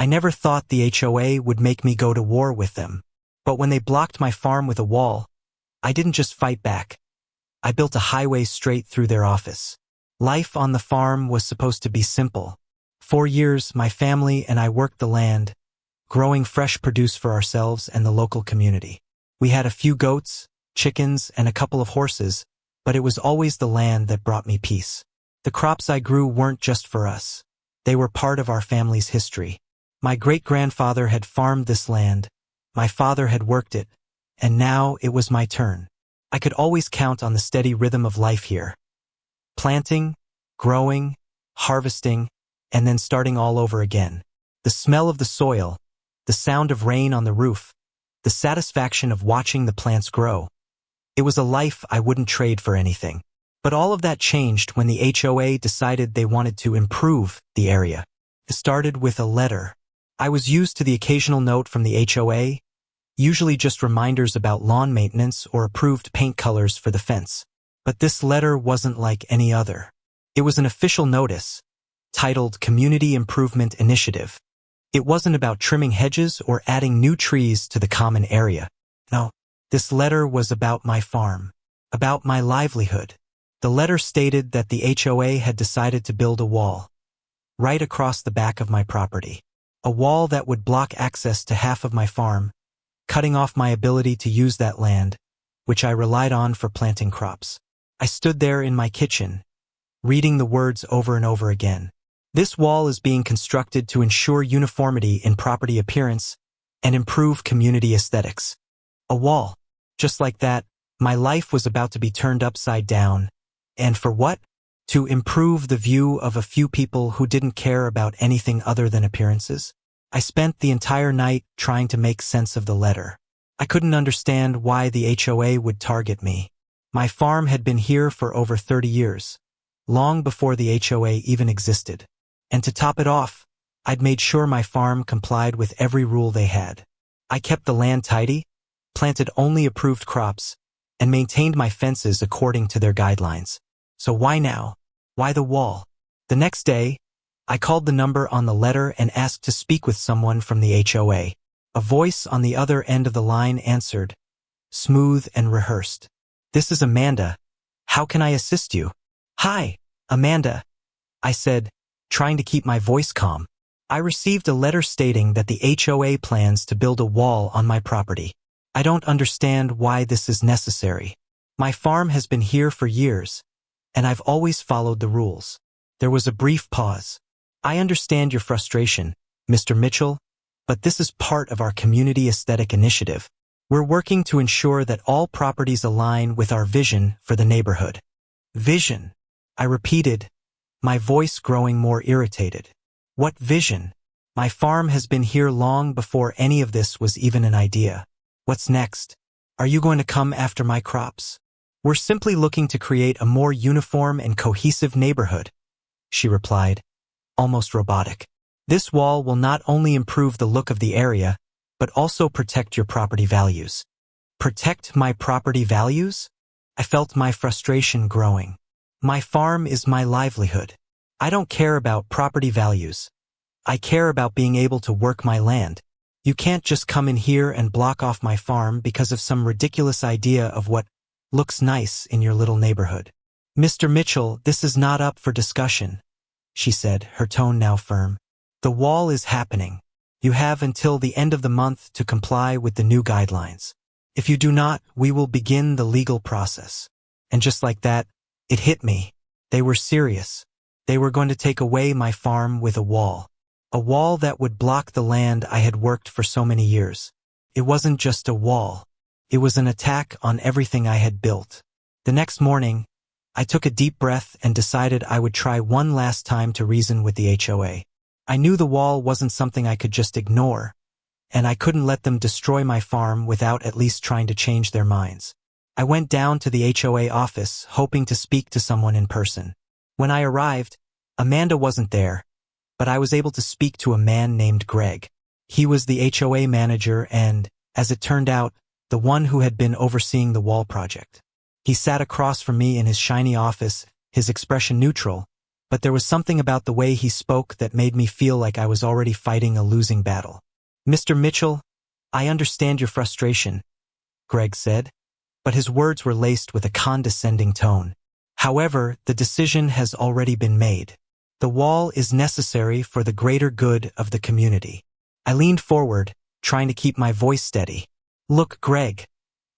I never thought the HOA would make me go to war with them. But when they blocked my farm with a wall, I didn't just fight back. I built a highway straight through their office. Life on the farm was supposed to be simple. 4 years, my family and I worked the land, growing fresh produce for ourselves and the local community. We had a few goats, chickens, and a couple of horses, but it was always the land that brought me peace. The crops I grew weren't just for us. They were part of our family's history. My great-grandfather had farmed this land, my father had worked it, and now it was my turn. I could always count on the steady rhythm of life here. Planting, growing, harvesting, and then starting all over again. The smell of the soil, the sound of rain on the roof, the satisfaction of watching the plants grow. It was a life I wouldn't trade for anything. But all of that changed when the HOA decided they wanted to improve the area. It started with a letter. I was used to the occasional note from the HOA, usually just reminders about lawn maintenance or approved paint colors for the fence. But this letter wasn't like any other. It was an official notice, titled Community Improvement Initiative. It wasn't about trimming hedges or adding new trees to the common area. No, this letter was about my farm, about my livelihood. The letter stated that the HOA had decided to build a wall, right across the back of my property. A wall that would block access to half of my farm, cutting off my ability to use that land, which I relied on for planting crops. I stood there in my kitchen, reading the words over and over again. This wall is being constructed to ensure uniformity in property appearance and improve community aesthetics. A wall. Just like that, my life was about to be turned upside down. And for what? To improve the view of a few people who didn't care about anything other than appearances. I spent the entire night trying to make sense of the letter. I couldn't understand why the HOA would target me. My farm had been here for over 30 years, long before the HOA even existed. And to top it off, I'd made sure my farm complied with every rule they had. I kept the land tidy, planted only approved crops, and maintained my fences according to their guidelines. So why now? Why the wall? The next day, I called the number on the letter and asked to speak with someone from the HOA. A voice on the other end of the line answered, smooth and rehearsed. This is Amanda. How can I assist you? Hi, Amanda, I said, trying to keep my voice calm. I received a letter stating that the HOA plans to build a wall on my property. I don't understand why this is necessary. My farm has been here for years, and I've always followed the rules. There was a brief pause. I understand your frustration, Mr. Mitchell, but this is part of our community aesthetic initiative. We're working to ensure that all properties align with our vision for the neighborhood. Vision, I repeated, my voice growing more irritated. What vision? My farm has been here long before any of this was even an idea. What's next? Are you going to come after my crops? We're simply looking to create a more uniform and cohesive neighborhood, she replied, almost robotic. This wall will not only improve the look of the area, but also protect your property values. Protect my property values? I felt my frustration growing. My farm is my livelihood. I don't care about property values. I care about being able to work my land. You can't just come in here and block off my farm because of some ridiculous idea of what looks nice in your little neighborhood. Mr. Mitchell, this is not up for discussion, she said, her tone now firm. The wall is happening. You have until the end of the month to comply with the new guidelines. If you do not, we will begin the legal process. And just like that, it hit me. They were serious. They were going to take away my farm with a wall. A wall that would block the land I had worked for so many years. It wasn't just a wall. It was an attack on everything I had built. The next morning, I took a deep breath and decided I would try one last time to reason with the HOA. I knew the wall wasn't something I could just ignore, and I couldn't let them destroy my farm without at least trying to change their minds. I went down to the HOA office, hoping to speak to someone in person. When I arrived, Amanda wasn't there, but I was able to speak to a man named Greg. He was the HOA manager and, as it turned out, the one who had been overseeing the wall project. He sat across from me in his shiny office, his expression neutral, but there was something about the way he spoke that made me feel like I was already fighting a losing battle. "Mr. Mitchell, I understand your frustration," Greg said, but his words were laced with a condescending tone. "However, the decision has already been made. The wall is necessary for the greater good of the community." I leaned forward, trying to keep my voice steady. "Look, Greg,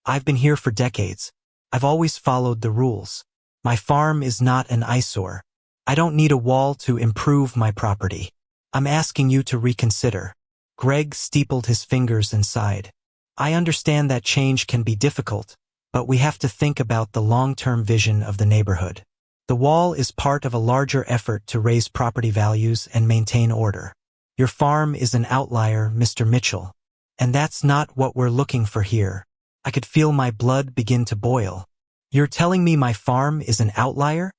I've been here for decades. I've always followed the rules. My farm is not an eyesore. I don't need a wall to improve my property. I'm asking you to reconsider." Greg steepled his fingers and sighed. "I understand that change can be difficult, but we have to think about the long-term vision of the neighborhood. The wall is part of a larger effort to raise property values and maintain order. Your farm is an outlier, Mr. Mitchell, and that's not what we're looking for here." I could feel my blood begin to boil. "You're telling me my farm is an outlier?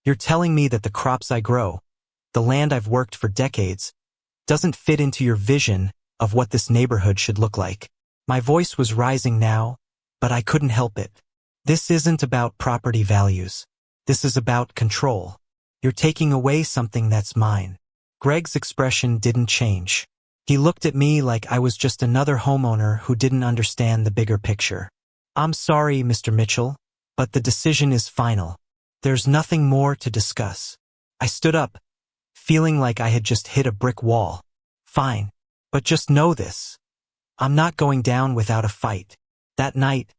You're telling me that the crops I grow, the land I've worked for decades, doesn't fit into your vision of what this neighborhood should look like?" My voice was rising now, but I couldn't help it. "This isn't about property values. This is about control. You're taking away something that's mine." Greg's expression didn't change. He looked at me like I was just another homeowner who didn't understand the bigger picture. "I'm sorry, Mr. Mitchell, but the decision is final. There's nothing more to discuss." I stood up, feeling like I had just hit a brick wall. "Fine, but just know this. I'm not going down without a fight." That night,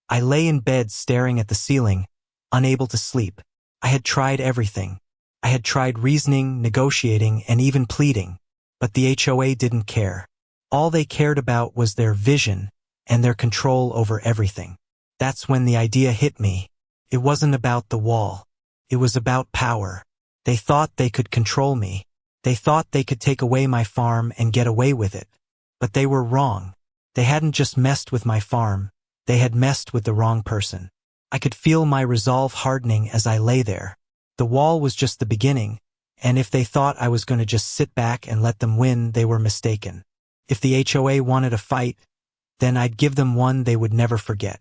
I lay in bed staring at the ceiling, unable to sleep. I had tried everything. I had tried reasoning, negotiating, and even pleading, but the HOA didn't care. All they cared about was their vision and their control over everything. That's when the idea hit me. It wasn't about the wall. It was about power. They thought they could control me. They thought they could take away my farm and get away with it. But they were wrong. They hadn't just messed with my farm. They had messed with the wrong person. I could feel my resolve hardening as I lay there. The wall was just the beginning, and if they thought I was going to just sit back and let them win, they were mistaken. If the HOA wanted a fight, then I'd give them one they would never forget.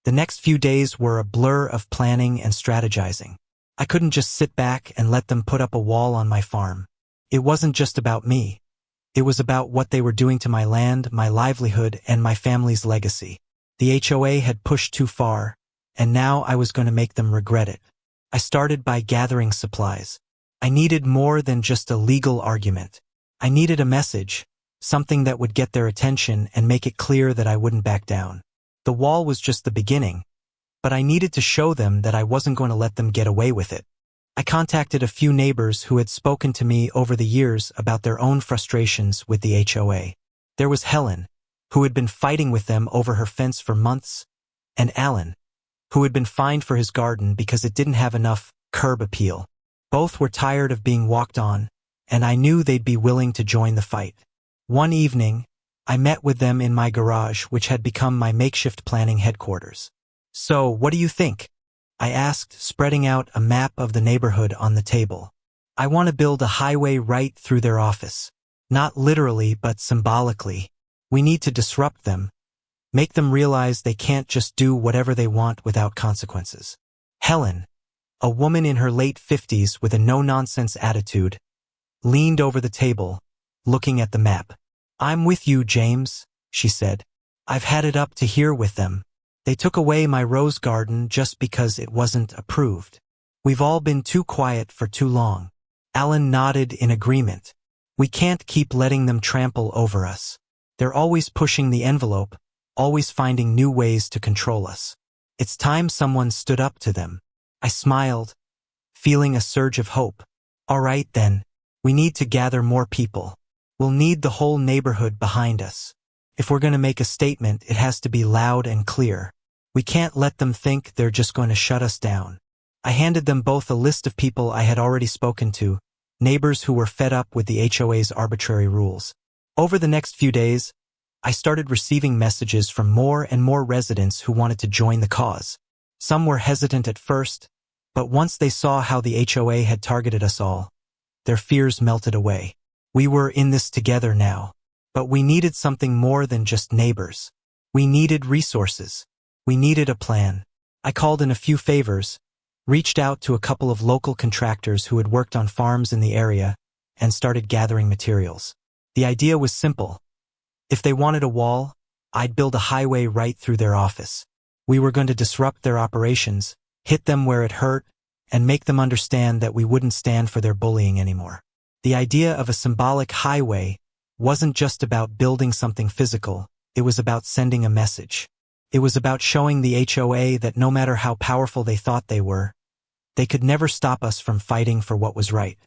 The next few days were a blur of planning and strategizing. I couldn't just sit back and let them put up a wall on my farm. It wasn't just about me. It was about what they were doing to my land, my livelihood, and my family's legacy. The HOA had pushed too far, and now I was going to make them regret it. I started by gathering supplies. I needed more than just a legal argument. I needed a message, something that would get their attention and make it clear that I wouldn't back down. The wall was just the beginning, but I needed to show them that I wasn't going to let them get away with it. I contacted a few neighbors who had spoken to me over the years about their own frustrations with the HOA. There was Helen, who had been fighting with them over her fence for months, and Alan, who had been fined for his garden because it didn't have enough curb appeal. Both were tired of being walked on, and I knew they'd be willing to join the fight. One evening, I met with them in my garage, which had become my makeshift planning headquarters. "So, what do you think?" I asked, spreading out a map of the neighborhood on the table. "I want to build a highway right through their office. Not literally, but symbolically. We need to disrupt them. Make them realize they can't just do whatever they want without consequences." Helen, a woman in her late 50s with a no-nonsense attitude, leaned over the table, looking at the map. "I'm with you, James," she said. "I've had it up to here with them. They took away my rose garden just because it wasn't approved. We've all been too quiet for too long." Alan nodded in agreement. "We can't keep letting them trample over us. They're always pushing the envelope, always finding new ways to control us. It's time someone stood up to them." I smiled, feeling a surge of hope. "All right then, we need to gather more people. We'll need the whole neighborhood behind us. If we're going to make a statement, it has to be loud and clear. We can't let them think they're just going to shut us down." I handed them both a list of people I had already spoken to, neighbors who were fed up with the HOA's arbitrary rules. Over the next few days, I started receiving messages from more and more residents who wanted to join the cause. Some were hesitant at first, but once they saw how the HOA had targeted us all, their fears melted away. We were in this together now, but we needed something more than just neighbors. We needed resources. We needed a plan. I called in a few favors, reached out to a couple of local contractors who had worked on farms in the area, and started gathering materials. The idea was simple. If they wanted a wall, I'd build a highway right through their office. We were going to disrupt their operations, hit them where it hurt, and make them understand that we wouldn't stand for their bullying anymore. The idea of a symbolic highway wasn't just about building something physical, it was about sending a message. It was about showing the HOA that no matter how powerful they thought they were, they could never stop us from fighting for what was right.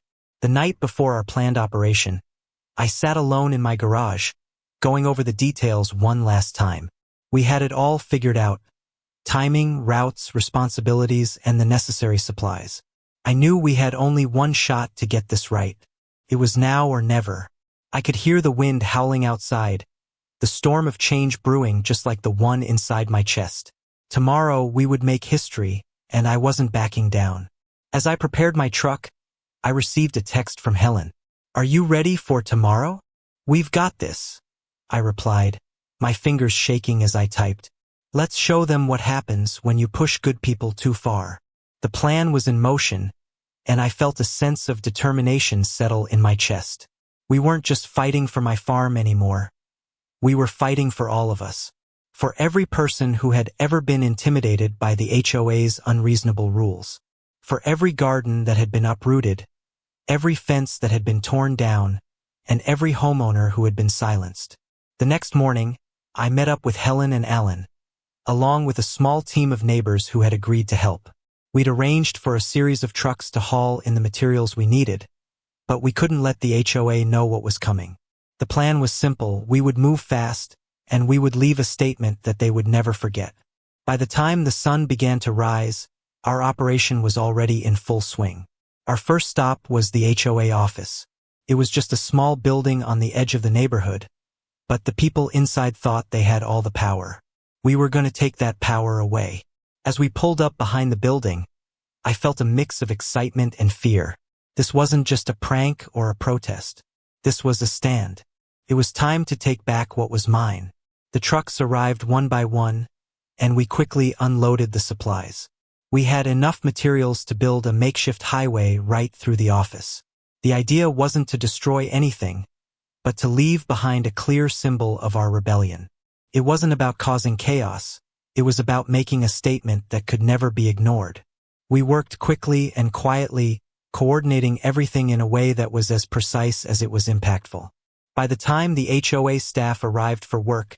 The night before our planned operation, I sat alone in my garage, going over the details one last time. We had it all figured out: timing, routes, responsibilities, and the necessary supplies. I knew we had only one shot to get this right. It was now or never. I could hear the wind howling outside, the storm of change brewing just like the one inside my chest. Tomorrow we would make history, and I wasn't backing down. As I prepared my truck, I received a text from Helen. "Are you ready for tomorrow?" "We've got this," I replied, my fingers shaking as I typed. "Let's show them what happens when you push good people too far." The plan was in motion, and I felt a sense of determination settle in my chest. We weren't just fighting for my farm anymore. We were fighting for all of us. For every person who had ever been intimidated by the HOA's unreasonable rules. For every garden that had been uprooted, every fence that had been torn down, and every homeowner who had been silenced. The next morning, I met up with Helen and Alan, along with a small team of neighbors who had agreed to help. We'd arranged for a series of trucks to haul in the materials we needed, but we couldn't let the HOA know what was coming. The plan was simple: we would move fast, and we would leave a statement that they would never forget. By the time the sun began to rise, our operation was already in full swing. Our first stop was the HOA office. It was just a small building on the edge of the neighborhood, but the people inside thought they had all the power. We were going to take that power away. As we pulled up behind the building, I felt a mix of excitement and fear. This wasn't just a prank or a protest. This was a stand. It was time to take back what was mine. The trucks arrived one by one, and we quickly unloaded the supplies. We had enough materials to build a makeshift highway right through the office. The idea wasn't to destroy anything, but to leave behind a clear symbol of our rebellion. It wasn't about causing chaos. It was about making a statement that could never be ignored. We worked quickly and quietly, coordinating everything in a way that was as precise as it was impactful. By the time the HOA staff arrived for work,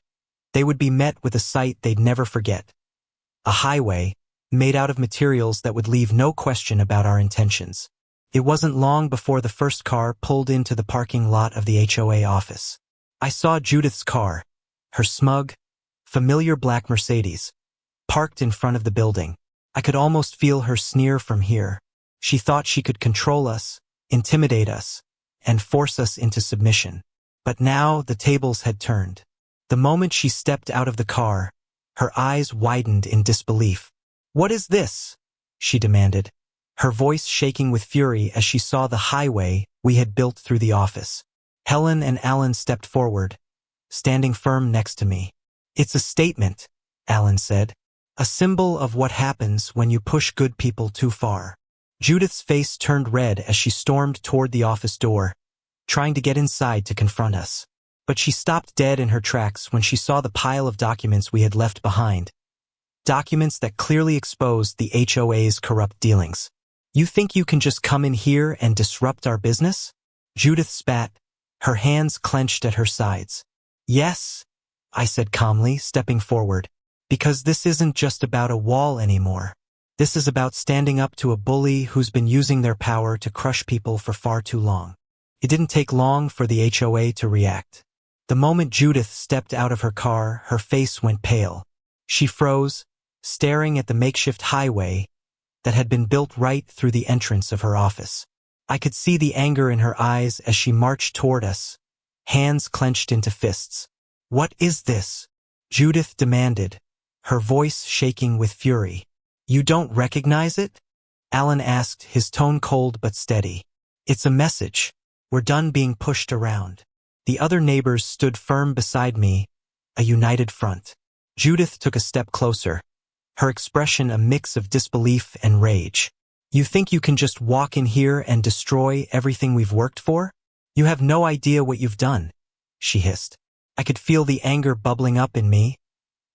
they would be met with a sight they'd never forget. A highway, made out of materials that would leave no question about our intentions. It wasn't long before the first car pulled into the parking lot of the HOA office. I saw Judith's car, her smug, familiar black Mercedes, parked in front of the building. I could almost feel her sneer from here. She thought she could control us, intimidate us, and force us into submission. But now the tables had turned. The moment she stepped out of the car, her eyes widened in disbelief. "What is this?" she demanded, her voice shaking with fury as she saw the highway we had built through the office. Helen and Alan stepped forward, standing firm next to me. "It's a statement," Alan said. "A symbol of what happens when you push good people too far." Judith's face turned red as she stormed toward the office door, trying to get inside to confront us. But she stopped dead in her tracks when she saw the pile of documents we had left behind. Documents that clearly exposed the HOA's corrupt dealings. "You think you can just come in here and disrupt our business?" Judith spat, her hands clenched at her sides. "Yes," I said calmly, stepping forward, "because this isn't just about a wall anymore. This is about standing up to a bully who's been using their power to crush people for far too long." It didn't take long for the HOA to react. The moment Judith stepped out of her car, her face went pale. She froze, staring at the makeshift highway that had been built right through the entrance of her office. I could see the anger in her eyes as she marched toward us, hands clenched into fists. "What is this?" Judith demanded, her voice shaking with fury. "You don't recognize it?" Alan asked, his tone cold but steady. "It's a message. We're done being pushed around." The other neighbors stood firm beside me, a united front. Judith took a step closer, her expression a mix of disbelief and rage. "You think you can just walk in here and destroy everything we've worked for? You have no idea what you've done," she hissed. I could feel the anger bubbling up in me,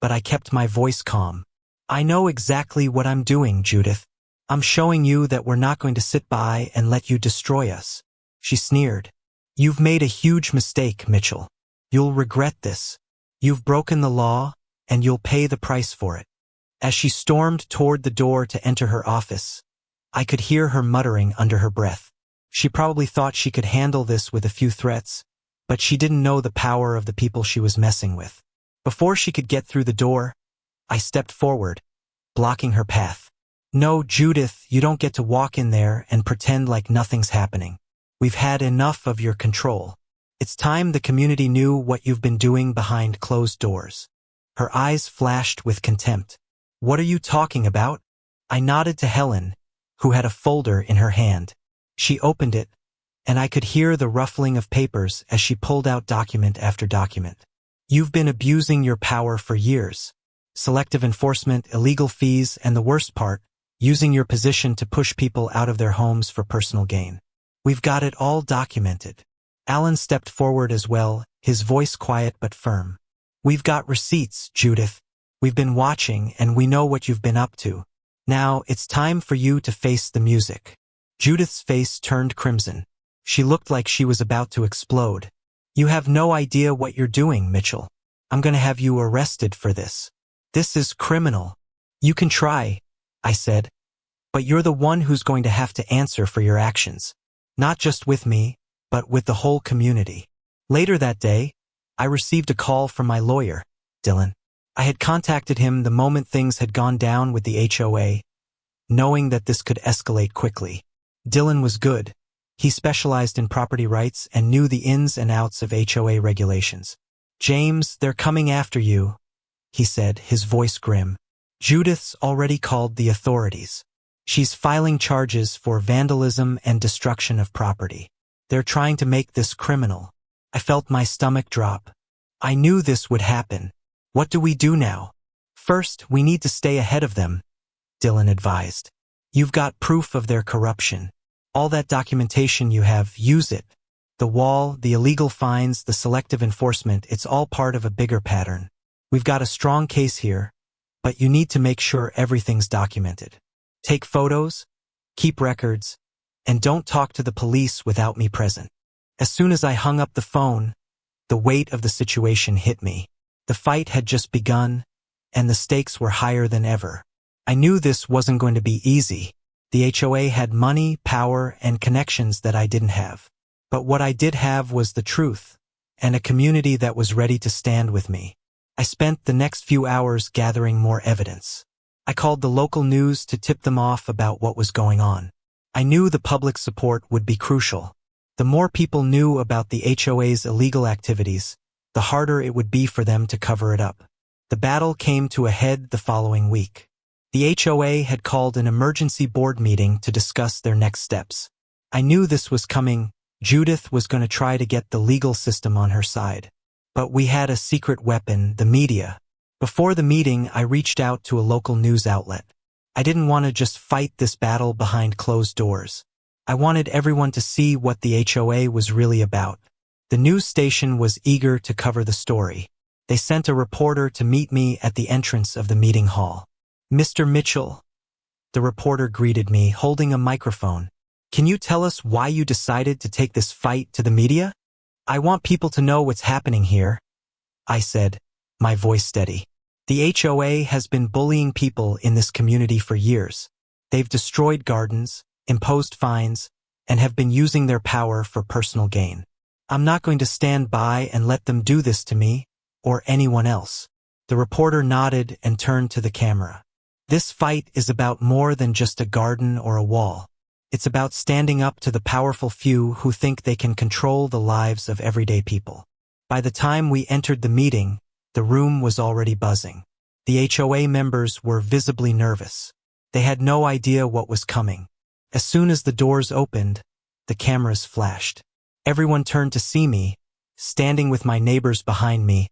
but I kept my voice calm. "I know exactly what I'm doing, Judith. I'm showing you that we're not going to sit by and let you destroy us." She sneered. "You've made a huge mistake, Mitchell. You'll regret this. You've broken the law, and you'll pay the price for it." As she stormed toward the door to enter her office, I could hear her muttering under her breath. She probably thought she could handle this with a few threats, but she didn't know the power of the people she was messing with. Before she could get through the door, I stepped forward, blocking her path. "No, Judith, you don't get to walk in there and pretend like nothing's happening. We've had enough of your control. It's time the community knew what you've been doing behind closed doors." Her eyes flashed with contempt. "What are you talking about?" I nodded to Helen, who had a folder in her hand. She opened it, and I could hear the ruffling of papers as she pulled out document after document. "You've been abusing your power for years. Selective enforcement, illegal fees, and the worst part, using your position to push people out of their homes for personal gain. We've got it all documented." Alan stepped forward as well, his voice quiet but firm. "We've got receipts, Judith. We've been watching, and we know what you've been up to. Now, it's time for you to face the music." Judith's face turned crimson. She looked like she was about to explode. "You have no idea what you're doing, Mitchell. I'm going to have you arrested for this. This is criminal." "You can try," I said, "but you're the one who's going to have to answer for your actions. Not just with me, but with the whole community." Later that day, I received a call from my lawyer, Dylan. I had contacted him the moment things had gone down with the HOA, knowing that this could escalate quickly. Dylan was good. He specialized in property rights and knew the ins and outs of HOA regulations. "James, they're coming after you," he said, his voice grim. "Judith's already called the authorities. She's filing charges for vandalism and destruction of property. They're trying to make this criminal." I felt my stomach drop. I knew this would happen. "What do we do now?" "First, we need to stay ahead of them," Dylan advised. "You've got proof of their corruption. All that documentation you have, use it. The wall, the illegal fines, the selective enforcement, it's all part of a bigger pattern. We've got a strong case here, but you need to make sure everything's documented. Take photos, keep records, and don't talk to the police without me present." As soon as I hung up the phone, the weight of the situation hit me. The fight had just begun, and the stakes were higher than ever. I knew this wasn't going to be easy. The HOA had money, power, and connections that I didn't have. But what I did have was the truth, and a community that was ready to stand with me. I spent the next few hours gathering more evidence. I called the local news to tip them off about what was going on. I knew the public support would be crucial. The more people knew about the HOA's illegal activities, the harder it would be for them to cover it up. The battle came to a head the following week. The HOA had called an emergency board meeting to discuss their next steps. I knew this was coming. Judith was going to try to get the legal system on her side. But we had a secret weapon, the media. Before the meeting, I reached out to a local news outlet. I didn't want to just fight this battle behind closed doors. I wanted everyone to see what the HOA was really about. The news station was eager to cover the story. They sent a reporter to meet me at the entrance of the meeting hall. "Mr. Mitchell," the reporter greeted me, holding a microphone. "Can you tell us why you decided to take this fight to the media?" "I want people to know what's happening here," I said, my voice steady. "The HOA has been bullying people in this community for years. They've destroyed gardens, imposed fines, and have been using their power for personal gain. I'm not going to stand by and let them do this to me, or anyone else." The reporter nodded and turned to the camera. "This fight is about more than just a garden or a wall. It's about standing up to the powerful few who think they can control the lives of everyday people." By the time we entered the meeting, the room was already buzzing. The HOA members were visibly nervous. They had no idea what was coming. As soon as the doors opened, the cameras flashed. Everyone turned to see me, standing with my neighbors behind me,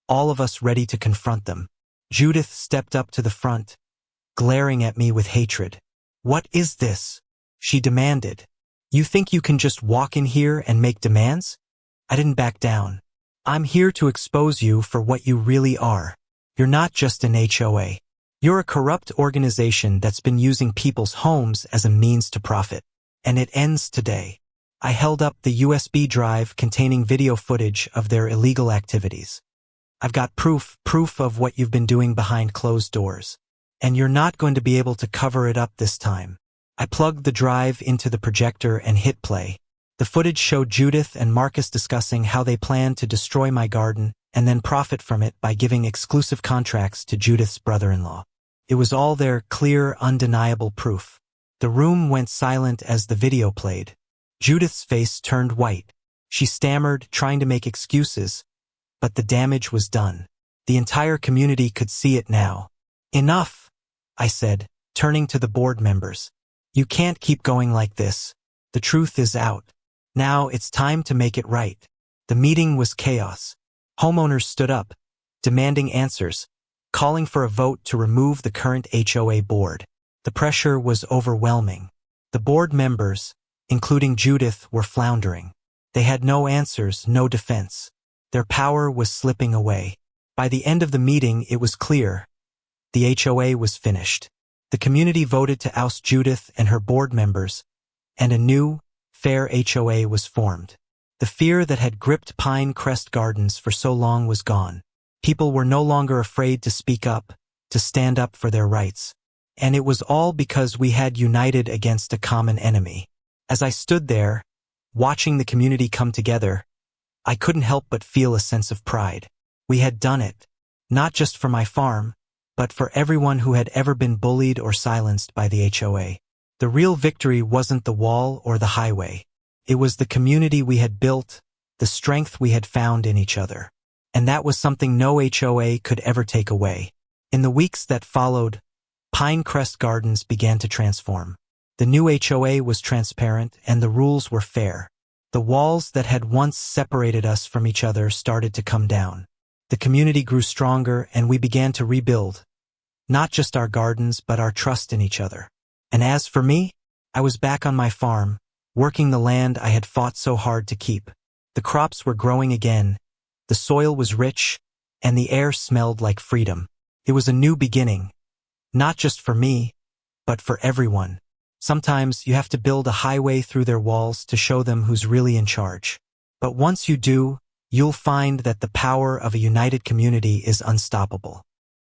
all of us ready to confront them. Judith stepped up to the front, glaring at me with hatred. "What is this?" she demanded. "You think you can just walk in here and make demands?" I didn't back down. "I'm here to expose you for what you really are. You're not just an HOA. You're a corrupt organization that's been using people's homes as a means to profit. And it ends today." I held up the USB drive containing video footage of their illegal activities. "I've got proof of what you've been doing behind closed doors. And you're not going to be able to cover it up this time." I plugged the drive into the projector and hit play. The footage showed Judith and Marcus discussing how they planned to destroy my garden and then profit from it by giving exclusive contracts to Judith's brother-in-law. It was all there, clear, undeniable proof. The room went silent as the video played. Judith's face turned white. She stammered, trying to make excuses, but the damage was done. The entire community could see it now. "Enough," I said, turning to the board members. "You can't keep going like this. The truth is out. Now it's time to make it right." The meeting was chaos. Homeowners stood up, demanding answers, calling for a vote to remove the current HOA board. The pressure was overwhelming. The board members, including Judith, were floundering. They had no answers, no defense. Their power was slipping away. By the end of the meeting, it was clear. The HOA was finished. The community voted to oust Judith and her board members, and a new, fair HOA was formed. The fear that had gripped Pine Crest Gardens for so long was gone. People were no longer afraid to speak up, to stand up for their rights. And it was all because we had united against a common enemy. As I stood there, watching the community come together, I couldn't help but feel a sense of pride. We had done it, not just for my farm, but for everyone who had ever been bullied or silenced by the HOA. The real victory wasn't the wall or the highway. It was the community we had built, the strength we had found in each other. And that was something no HOA could ever take away. In the weeks that followed, Pine Crest Gardens began to transform. The new HOA was transparent and the rules were fair. The walls that had once separated us from each other started to come down. The community grew stronger and we began to rebuild, not just our gardens but our trust in each other. And as for me, I was back on my farm, working the land I had fought so hard to keep. The crops were growing again, the soil was rich, and the air smelled like freedom. It was a new beginning, not just for me, but for everyone. Sometimes you have to build a highway through their walls to show them who's really in charge. But once you do, you'll find that the power of a united community is unstoppable.